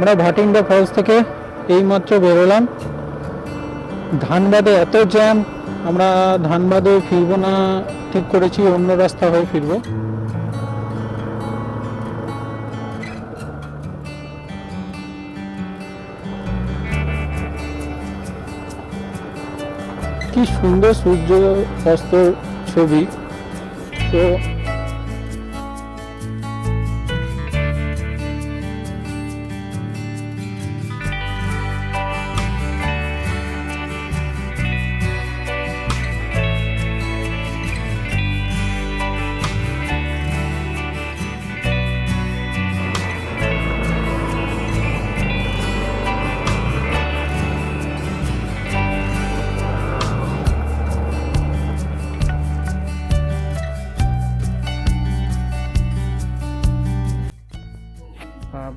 আমরা ভাটিন্ডা ফলস থেকে এইমাত্র বেরোলাম। ধানবাদে এত জ্যাম, আমরা ধানবাদে ফিরবো না ঠিক করেছি, অন্য রাস্তা হয়ে ফিরবো। কি সুন্দর সূর্য অস্ত ছবি। তো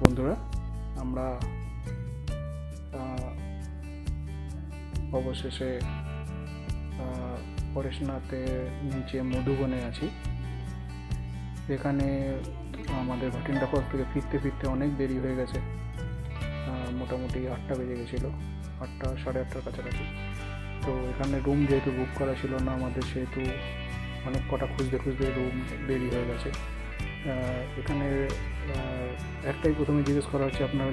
বন্ধুরা, আমরা অবশেষে পরেশনাথের নিচে মধুবনে আছি। এখানে আমাদের ভাটিন্ডা ফলস থেকে ফিরতে ফিরতে অনেক দেরি হয়ে গেছে। মোটামুটি 8টা বেজে গেছিলো, 8টা সাড়ে 8টার কাছাকাছি। তো এখানে রুম যেহেতু বুক করা ছিল না আমাদের, সেহেতু অনেক কটা খুঁজতে খুঁজতে রুম দেরি হয়ে গেছে। এখানে একটাই প্রথমে জিজ্ঞেস করা হচ্ছে আপনারা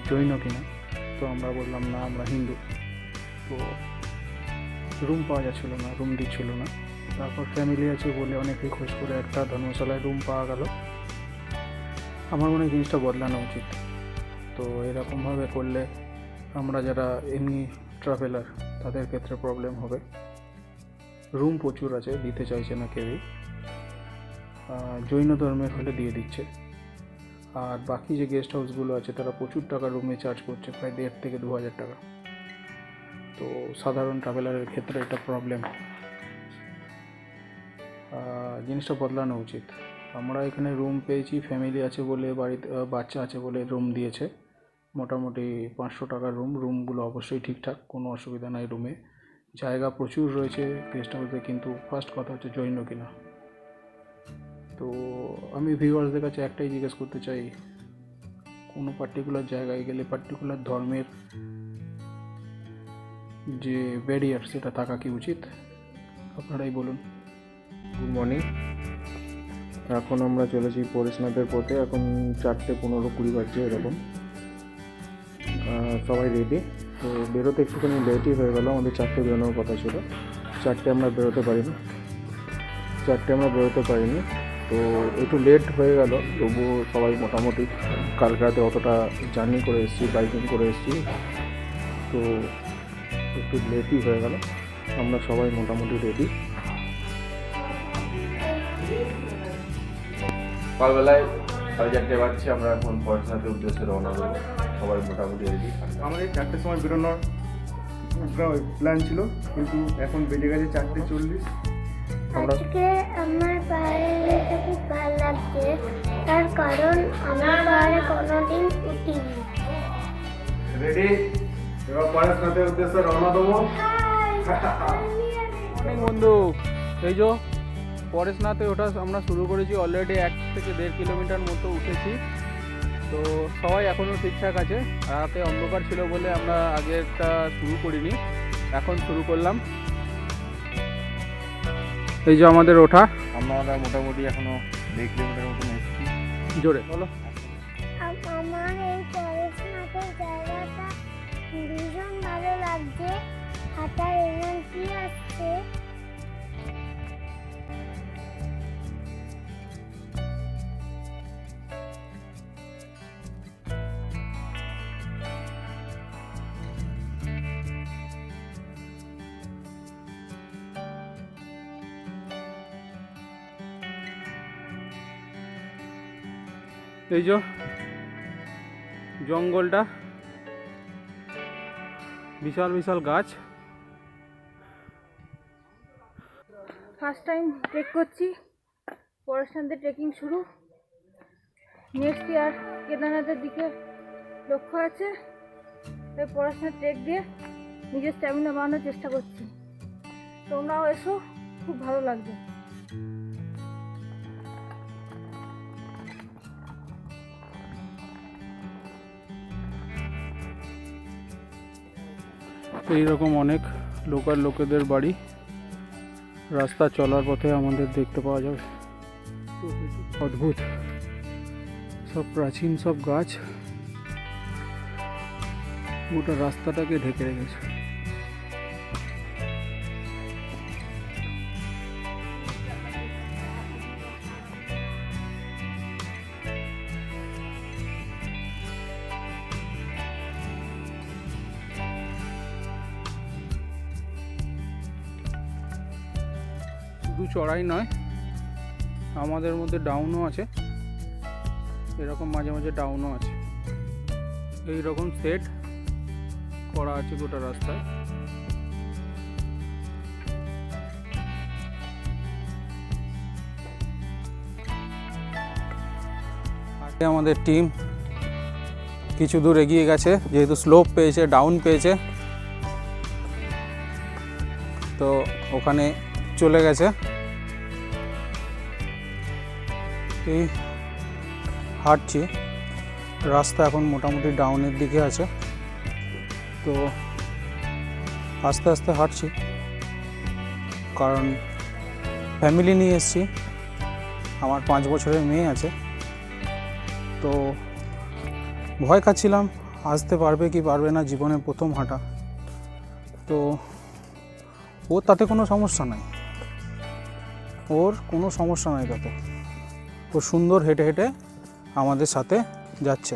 জৈন কিনা। তো আমরা বললাম না, আমরা হিন্দু। তো রুম পাওয়া যাচ্ছিলো না, রুম দিচ্ছিল না। তারপর ফ্যামিলি আছে বলে অনেকেই খোঁজ করে একটা ধর্মশালায় রুম পাওয়া গেল। আমার মনে হয় জিনিসটা বদলানো উচিত। তো এরকমভাবে করলে আমরা যারা এমনি ট্রাভেলার তাদের ক্ষেত্রে প্রবলেম হবে। রুম প্রচুর আছে, দিতে চাইছে না কেউই। জৈন ধর্মের হলে দিয়ে দিচ্ছে। আর বাকি যে গেস্ট হাউসগুলো আছে তারা প্রচুর টাকা রুমে চার্জ করছে, প্রায় 1,500 থেকে 2,000 টাকা। তো সাধারণ ট্রাভেলারের ক্ষেত্রে এটা প্রবলেম। জিনিসটা বদলানো উচিত। আমরা এখানে রুম পেয়েছি, ফ্যামিলি আছে বলে, বাড়িতে বাচ্চা আছে বলে রুম দিয়েছে। মোটামুটি 500 টাকার রুমগুলো অবশ্যই ঠিকঠাক, কোনো অসুবিধা নাই। রুমে জায়গা প্রচুর রয়েছে গেস্ট হাউসে, কিন্তু ফার্স্ট কথা হচ্ছে জৈন কিনা। তো আমি ভিউয়ার্সদের কাছে একটাই জিজ্ঞেস করতে চাই, কোনো পার্টিকুলার জায়গায় গেলে পার্টিকুলার ধর্মের যে ব্যারিয়ার সেটা থাকা কি উচিত? আপনারাই বলুন। Good morning. এখন আমরা চলেছি পরেশনাথের পথে। এখন 4:15-20 বাজছে এরকম। সবাই রেডি। তো বেরোতে একটুখানি লেটই হয়ে গেল। আমাদের 4টে বেরোনোর কথা ছিল, 4টে আমরা বেরোতে পারিনি। তো একটু লেট হয়ে গেল, তবুও সবাই মোটামুটি কালকে রাতে অতটা জার্নি করে এসেছি, বাইকিং করে এসেছি, তো একটু লেটই হয়ে গেল। আমরা সবাই মোটামুটি রেডি। সকালবেলায় 4:30 বাজছে, আমরা এখন পরেশনাথের উদ্দেশ্যে রওনা দেবো। সবাই মোটামুটি রেডি। আমাদের 4টের সময় বেরোনোর প্ল্যান ছিল, কিন্তু এখন বেজে গেছে 4:40। আজকে আমার পাহাড়ে খুব ভালো লাগছে, তার কারণ আমার পাহাড়ে কোনোদিন উঠিনি। রেডি, এবার পরেশনাথের উদ্দেশ্যে রওনা দেবো। বন্ধু, এই যে পরেশনাথে ওঠা আমরা শুরু করেছি, অলরেডি 1 থেকে 1.5 কিলোমিটার মতো উঠেছি। তো সবাই এখনও ঠিকঠাক আছে। রাতে অন্ধকার ছিল বলে আমরা আগেরটা শুরু করিনি, এখন শুরু করলাম। এই যে আমাদের ওঠা, আমরা মোটামুটি এখনো 1 কিলোমিটার মতন এসেছি। জোরে বলো। আমার এই পরেশনাথের জায়গাটা ভীষণ ভালো লাগছে, হাঁটার এনার্জি আসছে। এই যে জঙ্গলটা, বিশাল বিশাল গাছ। ফার্স্ট টাইম ট্রেক করছি, পরেশনাথে ট্রেকিং শুরু। নেক্সট ইয়ার কেদারনাথের দিকে লক্ষ্য আছে। এই পরেশনাথ ট্রেক দিয়ে নিজের স্ট্যামিনা বাড়ানোর চেষ্টা করছি। তোমরাও এসো, খুব ভালো লাগবে। এইরকম অনেক লোকাল লোকেদের বাড়ি রাস্তা চলার পথে আমাদের দেখতে পাওয়া যাবে। অদ্ভুত সব প্রাচীন সব গাছ গোটা রাস্তাটাকে ঢেকে রেখেছে। শুধু চড়াই নয়, আমাদের মধ্যে ডাউনও আছে, এরকম মাঝে মাঝে ডাউনও আছে। এই রকম সেট করা আছে গোটা রাস্তায়। আগে আমাদের টিম কিছু দূর এগিয়ে গেছে, যেহেতু স্লোপ পেয়েছে, ডাউন পেয়েছে, তো ওখানে চলে গেছে। এই হাঁটছি, রাস্তা এখন মোটামুটি ডাউনের দিকে আছে, তো আস্তে আস্তে হাঁটছি, কারণ ফ্যামিলি নিয়ে এসেছি, আমার 5 বছরের মেয়ে আছে, তো ভয় খাচ্ছিলাম আসতে পারবে কি পারবে না, জীবনে প্রথম হাঁটা। তো ওর তাতে কোনো সমস্যা নাই, ওর কোনো সমস্যা নাই তাতে, ও সুন্দর হেঁটে হেঁটে আমাদের সাথে যাচ্ছে।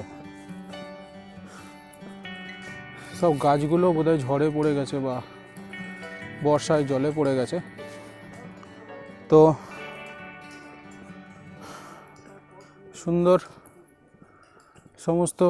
সব গাছগুলো বোধহয় ঝড়ে পড়ে গেছে বা বর্ষায় জলে পড়ে গেছে, তো সুন্দর সমস্ত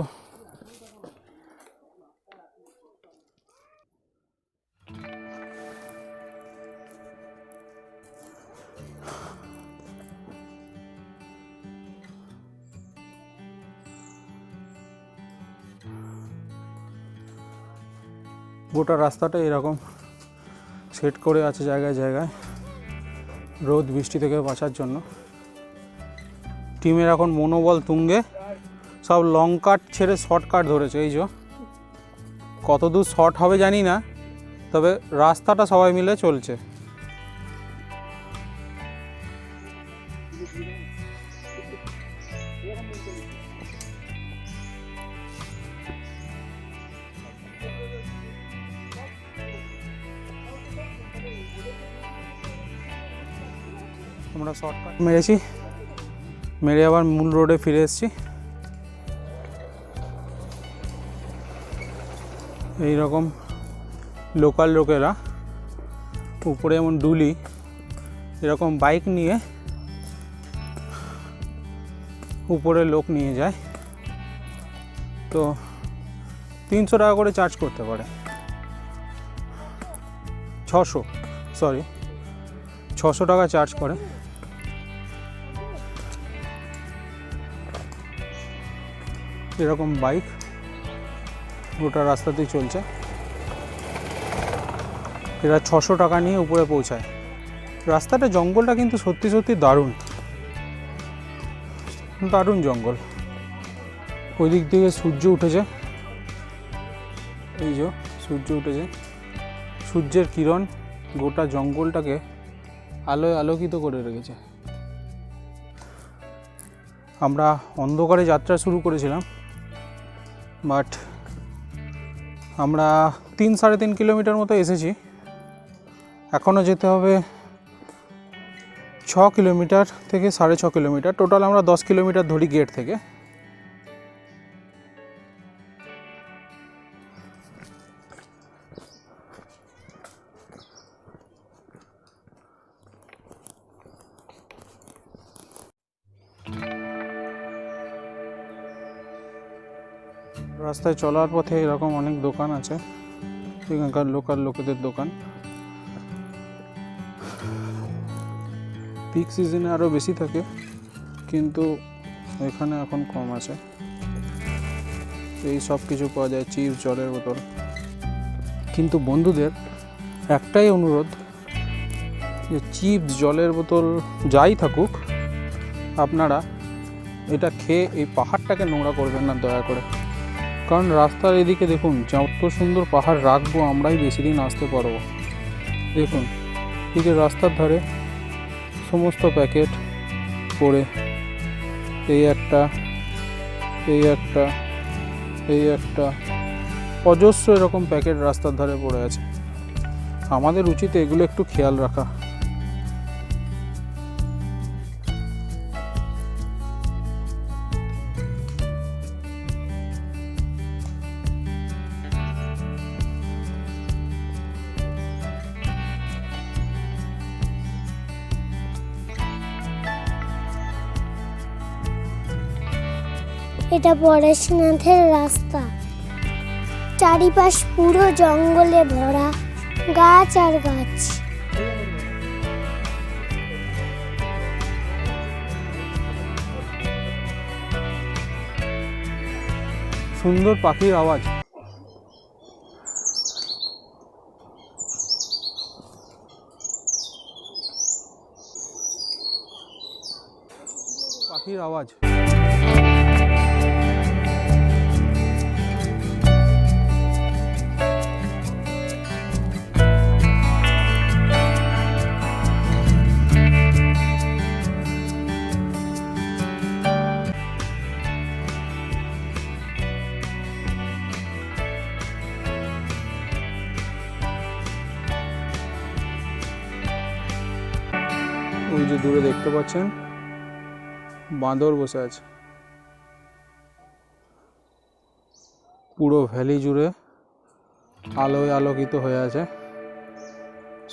গোটা রাস্তাটা এরকম সেট করে আছে জায়গায় জায়গায়, রোদ বৃষ্টি থেকে বাঁচার জন্য। টিমের এখন মনোবল তুঙ্গে, সব লং কাট ছেড়ে শর্টকাট ধরেছে। এই যে কত দূর শর্ট হবে জানি না, তবে রাস্তাটা সবাই মিলে চলছে। আমরা শর্টকাট মেরেছি, মেরে আবার মূল রোডে ফিরে এসেছি। এই রকম লোকাল লোকেরা উপরে এমন ডুলি এরকম বাইক নিয়ে উপরে লোক নিয়ে যায়, তো 300 টাকা করে চার্জ করতে পারে, 600 টাকা চার্জ করে। এরকম বাইক গোটা রাস্তাতেই চলছে, এরা 600 টাকা নিয়ে উপরে পৌঁছায়। রাস্তাটা, জঙ্গলটা কিন্তু সত্যি সত্যি দারুণ দারুণ জঙ্গল। ওই দিক থেকে সূর্য উঠেছে, এই যে সূর্য উঠেছে, সূর্যের কিরণ গোটা জঙ্গলটাকে আলোয় আলোকিত করে রেখেছে। আমরা অন্ধকারে যাত্রা শুরু করেছিলাম, বাট আমরা 3-3.5 কিলোমিটার মতো এসেছি, এখনও যেতে হবে 6 কিলোমিটার থেকে 6.5 কিলোমিটার, টোটাল আমরা 10 কিলোমিটার ধরি গেট থেকে। রাস্তায় চলার পথে এরকম অনেক দোকান আছে, এখানকার লোকাল লোকেদের দোকান। পিক সিজনে আরও বেশি থাকে, কিন্তু এখানে এখন কম আছে। এই সব কিছু পাওয়া যায়, চিপস, জলের বোতল। কিন্তু বন্ধুদের একটাই অনুরোধ, যে চিপস, জলের বোতল যাই থাকুক, আপনারা এটা খেয়ে এই পাহাড়টাকে নোংরা করবেন না দয়া করে। কারণ রাস্তার এদিকে দেখুন যত সুন্দর পাহাড় রাখবো আমরাই বেশি দিন আসতে পারবো। দেখুন এই যে রাস্তার ধারে সমস্ত প্যাকেট পড়ে, এই একটা, এই একটা, এই একটা, অজস্র এরকম প্যাকেট রাস্তার ধারে পড়ে আছে। আমাদের উচিত এগুলো একটু খেয়াল রাখা। এটা পরেশনাথের রাস্তা। চারিপাশ পুরো জঙ্গলে ভরা, গাছ আর গাছ। সুন্দর পাখির আওয়াজ। পাখির আওয়াজ। ওই যে দূরে দেখতে পাচ্ছেন বাঁদর বসে আছে। পুরো ভ্যালি জুড়ে আলোয় আলোকিত হয়ে আছে।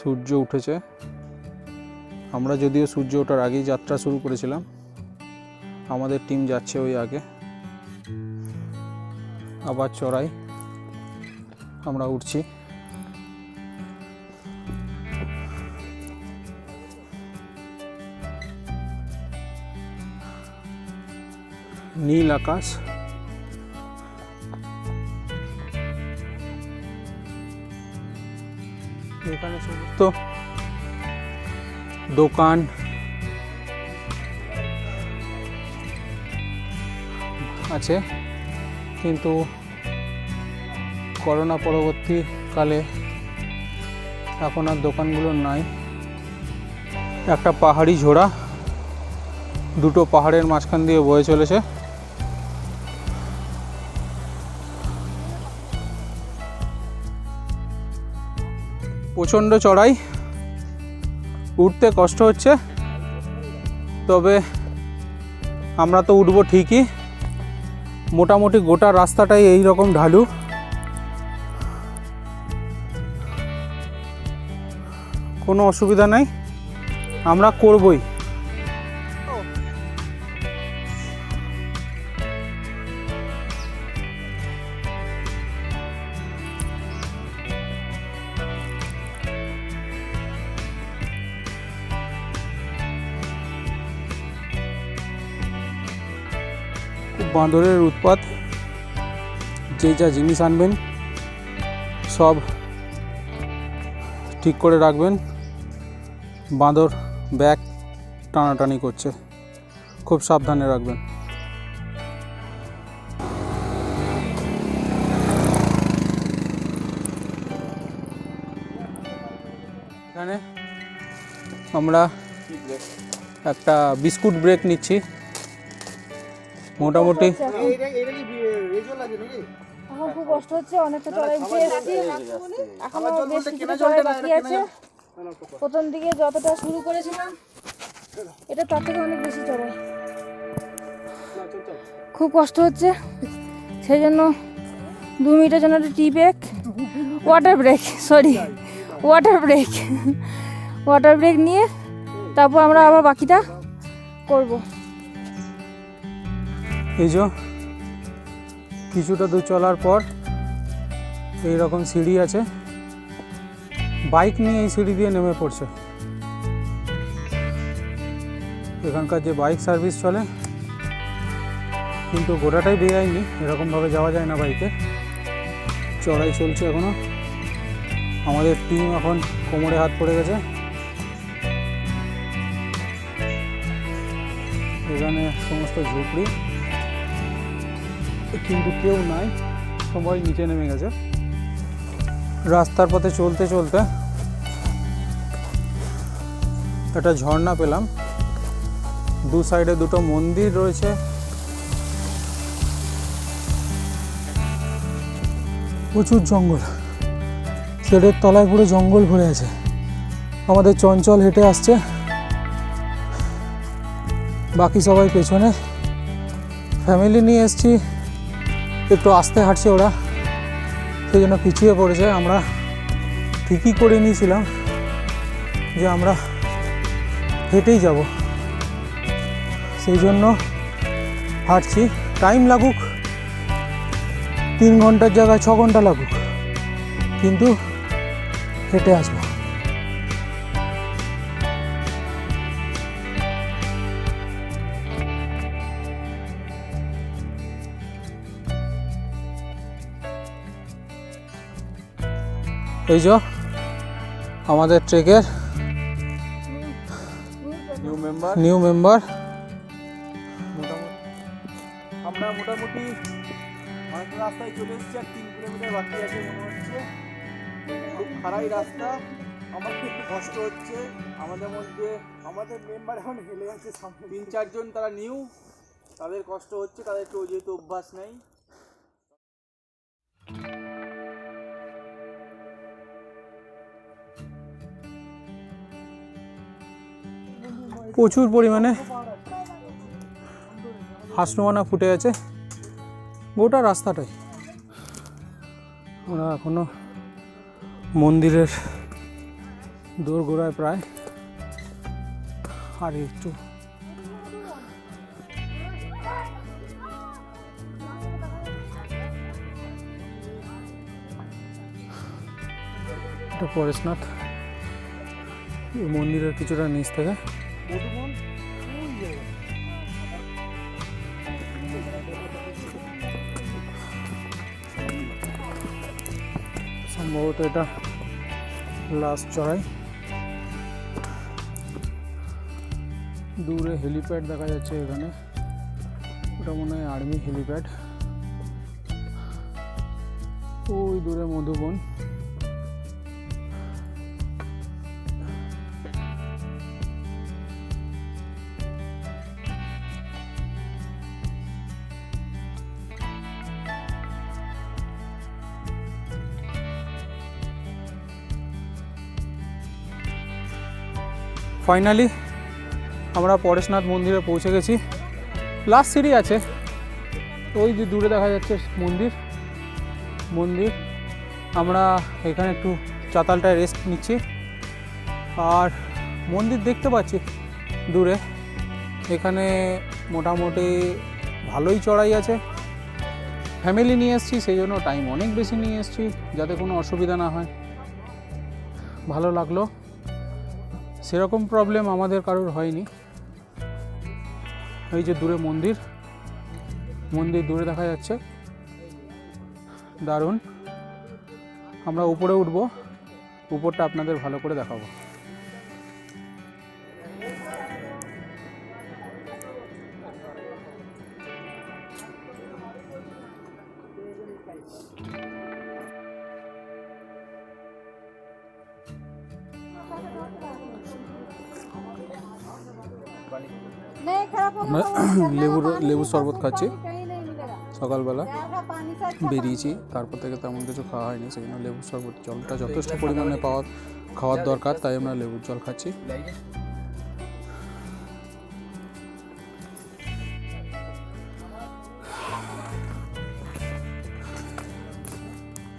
সূর্য উঠেছে। আমরা যদিও সূর্য ওঠার আগেই যাত্রা শুরু করেছিলাম, আমাদের টিম যাচ্ছে ওই আগে। আবার চড়াই আমরা উঠছি। নীল আকাশ, এখানে সমস্ত দোকান আছে, কিন্তু করোনা পরবর্তীকালে এখন আর দোকানগুলো নাই। একটা পাহাড়ি ঝোড়া দুটো পাহাড়ের মাঝখান দিয়ে বয়ে চলেছে। প্রচণ্ড চড়াই, উঠতে কষ্ট হচ্ছে, তবে আমরা তো উঠবো ঠিকই। মোটামুটি গোটা রাস্তাটাই এই রকম ঢালু। কোনো অসুবিধা নাই, আমরা করবই। বাঁদরের উৎপাত। যে যা জিনিস আনবেন সব ঠিক করে রাখবেন। বাঁদর ব্যাগ টানাটানি করছে, খুব সাবধানে রাখবেন। এখানে আমরা একটা বিস্কুট ব্রেক নিচ্ছি। মোটামুটি এখন খুব কষ্ট হচ্ছে, অনেকটা চড়াই উঠে এসেছি, এখনো বেশ কিছুটা চড়াই বাকি আছে। প্রথম দিকে যতটা শুরু করেছিলাম এটা তার থেকে অনেক বেশি চড়াই, খুব কষ্ট হচ্ছে। সেই জন্য 2 মিনিটের জন্য একটা টি ব্রেক, ওয়াটার ব্রেক নিয়ে তারপর আমরা আবার বাকিটা করব। এই যে কিছুটা দূর চলার পর এই রকম সিঁড়ি আছে, বাইক নিয়ে এই সিঁড়ি দিয়ে নেমে পড়ছে। এখানকার যে বাইক সার্ভিস চলে, কিন্তু গোটাটাই বেআইনি, এরকমভাবে যাওয়া যায় না বাইকে। চড়াই চলছে এখনো। আমাদের টিম এখন কোমরে হাত পড়ে গেছে। এখানে সমস্ত ঝুপড়ি, কিন্তু কেউ নাই। সবাই নিচে নেমে গেছে। রাস্তার পথে চলতে চলতে একটা ঝর্ণা পেলাম, দু সাইডে দুটো মন্দির রয়েছে। প্রচুর জঙ্গল, শেডের তলায় পুরো জঙ্গল ভরে আছে। আমাদের চঞ্চল হেঁটে আসছে, বাকি সবাই পেছনে। ফ্যামিলি নিয়ে এসেছি, একটু আস্তে হাঁটছে ওরা, সেই জন্য পিছিয়ে পড়েছে। আমরা ঠিকই করে নিয়েছিলাম যে আমরা হেঁটেই যাব, সেই জন্য হাঁটছি। টাইম লাগুক, 3 ঘন্টার জায়গায় 6 ঘন্টা লাগুক, কিন্তু হেঁটে আসবো। এই যে আমাদের ট্রেকের নিউ মেম্বার। আমরা মোটামুটি অনেক রাস্তায় চলে এসেছি, আর 3 কিলোমিটার বাকি আছে মনে হচ্ছে। খুব খারাই রাস্তা, আমার একটু কষ্ট হচ্ছে। আমাদের মধ্যে আমাদের মেম্বার এখন হেলে আছে, 3-4 জন তারা নিউ, তাদের কষ্ট হচ্ছে, তাদের একটু যেহেতু অভ্যাস নেই। প্রচুর পরিমাণে হাঁসনোয়ানা ফুটে আছে গোটা রাস্তাটাই। আমরা এখনো মন্দিরের দোরগোড়ায় প্রায়, আর একটু এটা পরেশনাথ এই মন্দিরের কিছুটা নিচ থেকে। সম্ভবত এটা লাস্ট চড়াই। দূরে হেলিপ্যাড দেখা যাচ্ছে এখানে, ওটা মনে হয় আর্মি হেলিপ্যাড। ওই দূরে মধুবন। ফাইনালি আমরা পরেশনাথ মন্দিরে পৌঁছে গেছি। লাস্ট সিঁড়ি আছে, ওই যে দূরে দেখা যাচ্ছে মন্দির। আমরা এখানে একটু চাতালটায় রেস্ট নিচ্ছি, আর মন্দির দেখতে পাচ্ছি দূরে। এখানে মোটামুটি ভালোই চড়াই আছে। ফ্যামিলি নিয়ে এসেছি, সেই জন্য টাইম অনেক বেশি নিয়ে এসেছি, যাতে কোনো অসুবিধা না হয়। ভালো লাগলো, সেরকম প্রবলেম আমাদের কারোর হয়নি। এই যে দূরে মন্দির দূরে দেখা যাচ্ছে, দারুণ। আমরা উপরে উঠবো, উপরটা আপনাদের ভালো করে দেখাবো। আমরা লেবু শরবত খাচ্ছি, সকালবেলা বেরিয়েছি, তারপর থেকে তেমন কিছু খাওয়া হয়নি, সেই জন্য লেবুর শরবত, জলটা যথেষ্ট পরিমাণে খাওয়ার দরকার, তাই আমরা লেবুর জল খাচ্ছি।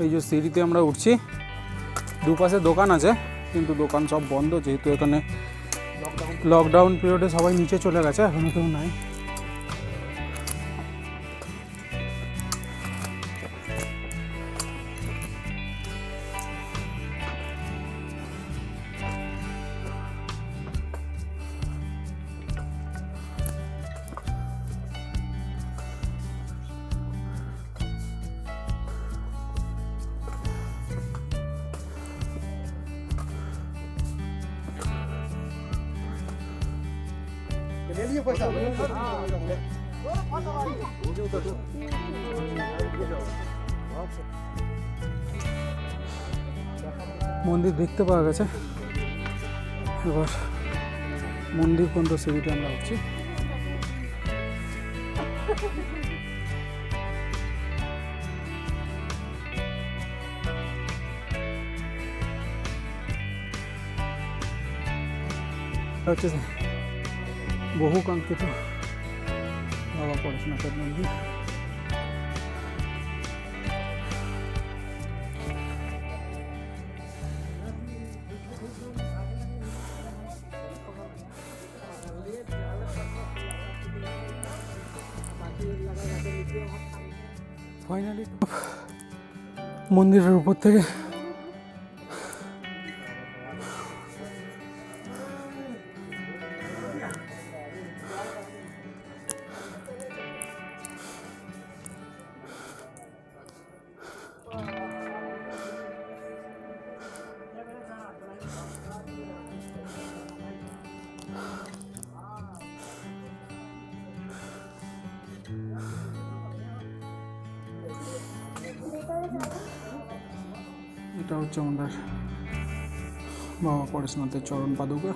এই যে সিঁড়িতে আমরা উঠছি, দুপাশে দোকান আছে, কিন্তু দোকান সব বন্ধ, যেহেতু এখানে লকডাউন পিরিয়ডে সবাই নিচে চলে গেছে, এখনো কেউ নাই। মন্দির দেখতে পাওয়া গেছে, এবার মন্দির পর্যন্ত সিঁড়িতে আমরা উঠছি। হচ্ছে বহু কাঙ্ক্ষিত বাবা পড়াশোনার মন্দির। ফাইনালি মন্দিরের উপর থেকে এটা হচ্ছে আমাদের বাবা পরেশনাথের চরণ পাদুকা।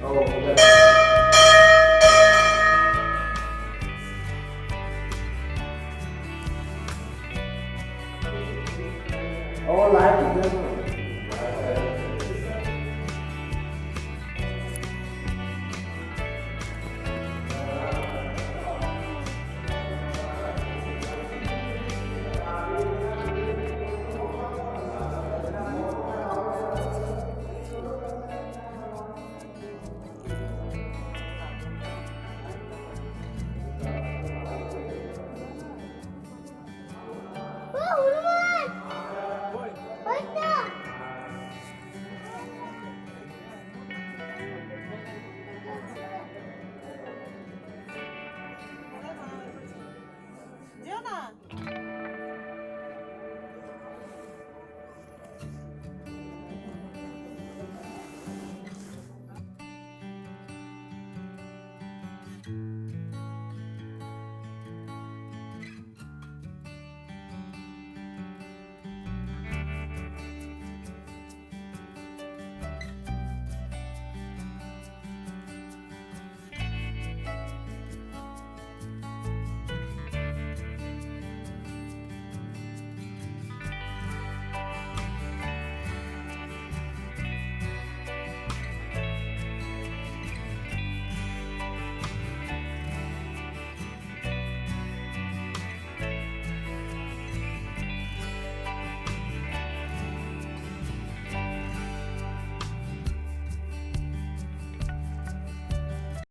Oh, okay.